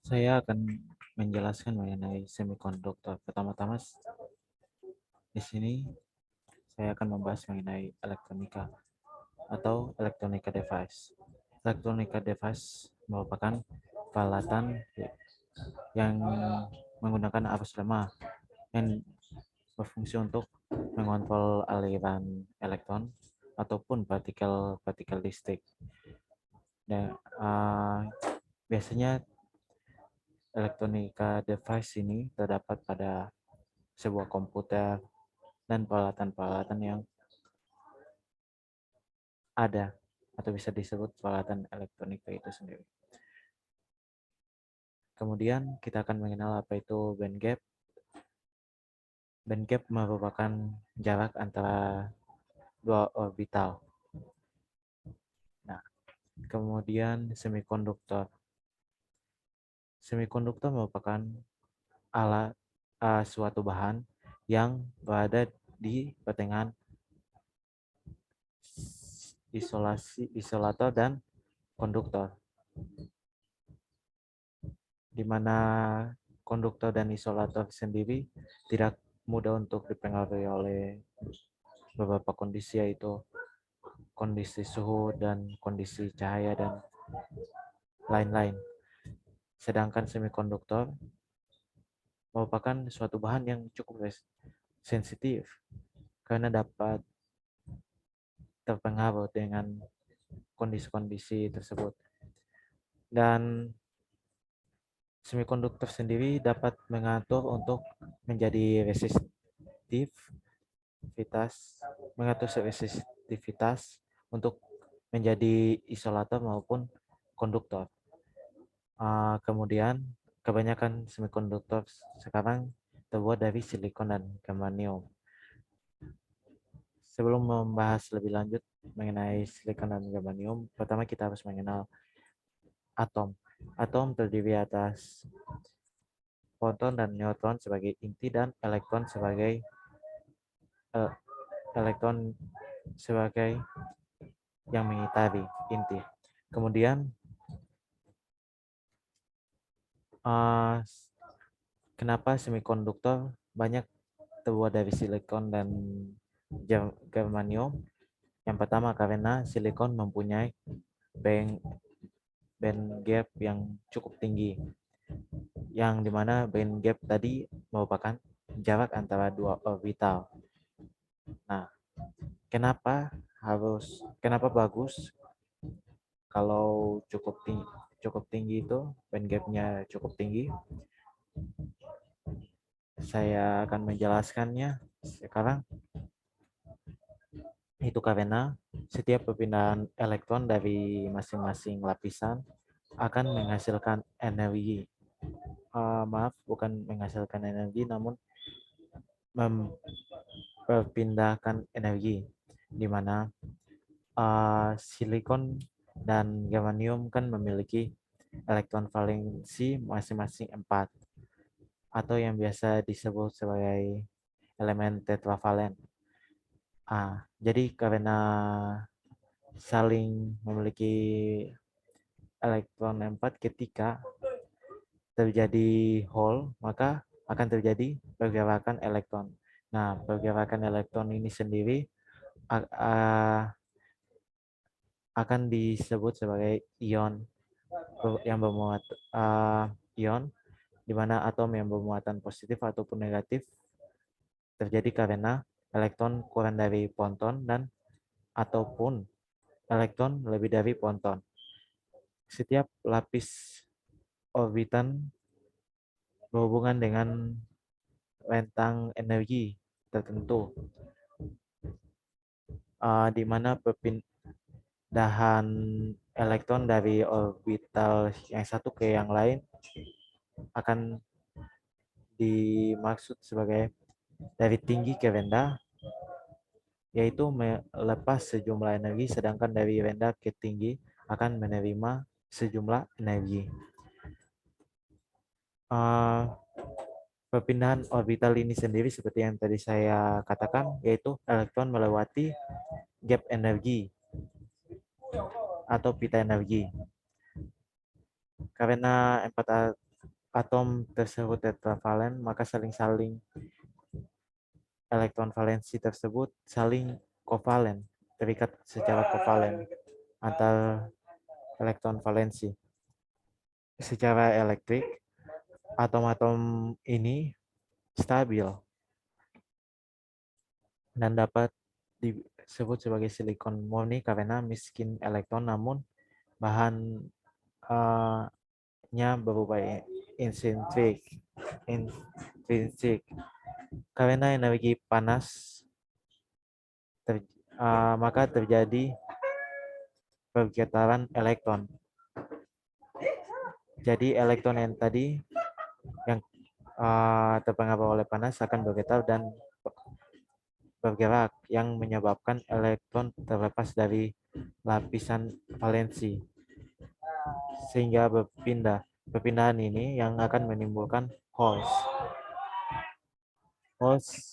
Saya akan menjelaskan mengenai semikonduktor. Pertama-tama di sini saya akan membahas mengenai elektronika atau elektronika device. Elektronika device merupakan peralatan yang menggunakan arus lemah yang berfungsi untuk mengontrol aliran elektron ataupun partikel listrik. Dan biasanya elektronika device ini terdapat pada sebuah komputer dan peralatan-peralatan yang ada atau bisa disebut peralatan elektronika itu sendiri. Kemudian kita akan mengenal apa itu band gap. Band gap merupakan jarak antara dua orbital. Nah, kemudian semikonduktor. Semikonduktor merupakan alat suatu bahan yang berada di pertengahan isolator dan konduktor, di mana konduktor dan isolator sendiri tidak mudah untuk dipengaruhi oleh beberapa kondisi, yaitu kondisi suhu dan kondisi cahaya dan lain-lain. Sedangkan semikonduktor merupakan suatu bahan yang cukup sensitif karena dapat terpengaruh dengan kondisi-kondisi tersebut. Dan semikonduktor sendiri dapat mengatur untuk menjadi resistivitas untuk menjadi isolator maupun konduktor. Kemudian kebanyakan semikonduktor sekarang terbuat dari silikon dan germanium. Sebelum membahas lebih lanjut mengenai silikon dan germanium, pertama kita harus mengenal atom. Atom terdiri atas proton dan neutron sebagai inti dan elektron sebagai yang mengitari inti. Kemudian kenapa semikonduktor banyak terbuat dari silikon dan germanium? Yang pertama karena silikon mempunyai band gap yang cukup tinggi, yang dimana band gap tadi merupakan jarak antara dua orbital. Nah, kenapa bagus kalau cukup tinggi itu, band gapnya cukup tinggi? Saya akan menjelaskannya sekarang. Itu karena setiap perpindahan elektron dari masing-masing lapisan akan menghasilkan energi. Bukan menghasilkan energi, namun memperpindahkan energi, di mana silikon dan germanium kan memiliki elektron valensi masing-masing 4, atau yang biasa disebut sebagai elemen tetravalen. Jadi karena saling memiliki elektron 4, ketika terjadi hole, maka akan terjadi pergerakan elektron. Nah, pergerakan elektron ini sendiri akan disebut sebagai ion yang ion, di mana atom yang bermuatan positif ataupun negatif terjadi karena elektron kurang dari proton dan ataupun elektron lebih dari proton. Setiap lapis orbitan berhubungan dengan rentang energi tertentu, di mana perpindahan elektron dari orbital yang satu ke yang lain akan dimaksud sebagai dari tinggi ke rendah, yaitu melepas sejumlah energi, sedangkan dari rendah ke tinggi akan menerima sejumlah energi. Perpindahan orbital ini sendiri seperti yang tadi saya katakan, yaitu elektron melewati gap energi atau pita energi. Karena atom tersebut tetravalen, maka saling-saling elektron valensi tersebut saling kovalen, terikat secara kovalen antar elektron valensi. Secara elektrik, atom-atom ini stabil dan dapat disebut sebagai silikon murni karena miskin elektron, namun bahan nya berubah intrinsik karena energi panas maka terjadi pergetaran elektron. Jadi elektron yang tadi yang terpengaruh oleh panas akan bergetar dan bergerak yang menyebabkan elektron terlepas dari lapisan valensi sehingga berpindah. Perpindahan ini yang akan menimbulkan holes. Holes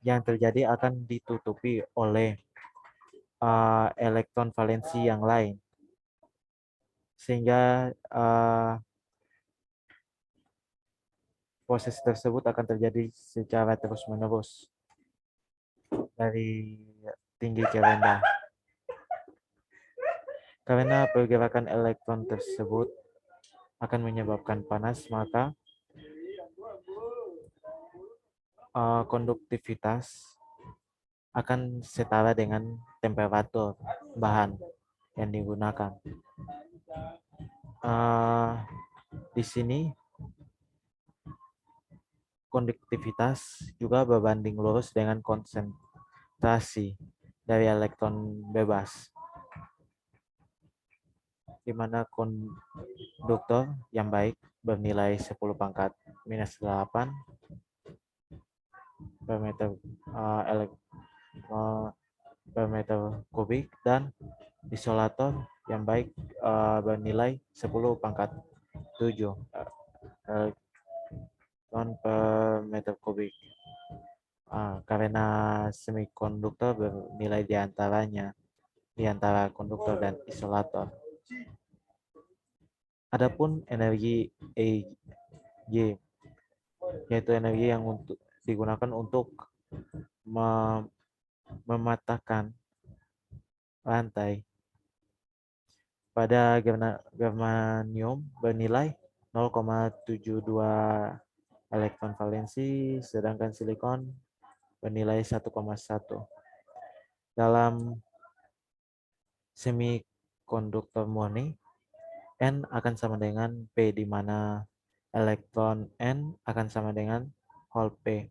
yang terjadi akan ditutupi oleh elektron valensi yang lain sehingga proses tersebut akan terjadi secara terus-menerus dari tinggi ke rendah. Karena pergerakan elektron tersebut akan menyebabkan panas, maka konduktivitas akan setara dengan temperatur bahan yang digunakan. Di sini konduktivitas juga berbanding lurus dengan konsentrasi dari elektron bebas, di mana konduktor yang baik bernilai 10 pangkat minus 8 per meter per meter kubik, dan isolator yang baik bernilai 10 pangkat 7 elektron per meter kubik. Karena semikonduktor bernilai di antara konduktor dan isolator. Adapun energi EG, yaitu energi yang digunakan untuk mematahkan rantai pada germanium bernilai 0,72 elektron valensi, sedangkan silikon bernilai 1,1. Dalam semikonduktor murni, N akan sama dengan P, di mana elektron N akan sama dengan hol P.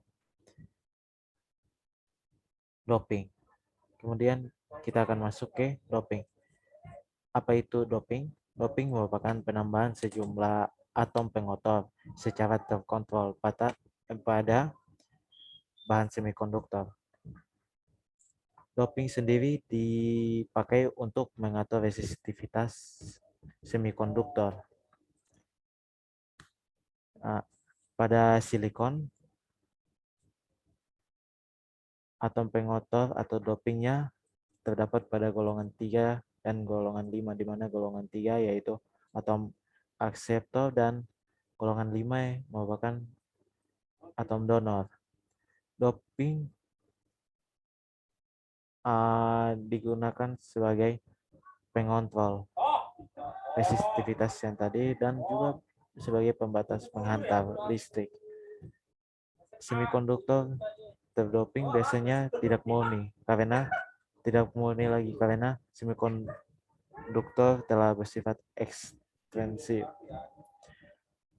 Doping. Kemudian kita akan masuk ke doping. Apa itu doping? Doping merupakan penambahan sejumlah atom pengotor secara terkontrol pada bahan semikonduktor. Doping sendiri dipakai untuk mengatur resistivitas semikonduktor. Pada silikon, atom pengotor atau dopingnya terdapat pada golongan 3 dan golongan 5, di mana golongan 3 yaitu atom akseptor dan golongan 5 merupakan atom donor. Doping digunakan sebagai pengontrol resistivitas yang tadi dan juga sebagai pembatas penghantar listrik. Semikonduktor terdoping biasanya tidak murni karena semikonduktor telah bersifat ekstensif.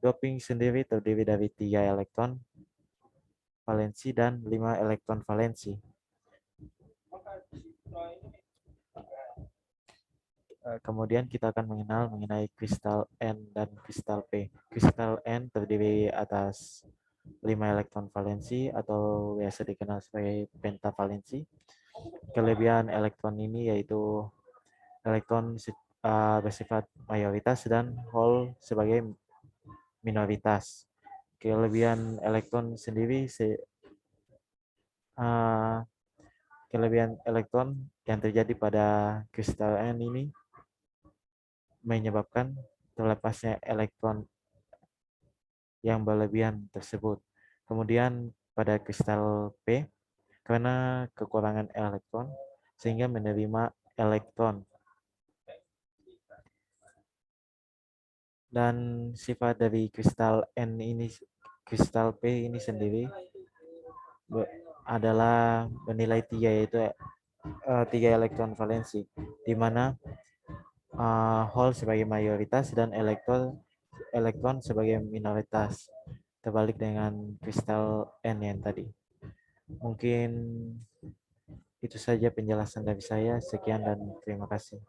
Doping sendiri terdiri dari 3 elektron valensi dan 5 elektron valensi. Kemudian kita akan mengenal mengenai kristal N dan kristal P. Kristal N terdiri atas 5 elektron valensi atau biasa dikenal sebagai pentavalensi. Kelebihan elektron ini yaitu elektron bersifat mayoritas dan hole sebagai minoritas. Kelebihan elektron sendiri kelebihan elektron yang terjadi pada kristal N ini menyebabkan terlepasnya elektron yang berlebihan tersebut. Kemudian pada kristal P, karena kekurangan elektron, sehingga menerima elektron. Dan sifat dari kristal N ini, kristal P ini sendiri adalah bernilai 3, yaitu 3 elektron valensi, di mana hole sebagai mayoritas dan elektron sebagai minoritas, terbalik dengan kristal N yang tadi. Mungkin itu saja penjelasan dari saya. Sekian dan terima kasih.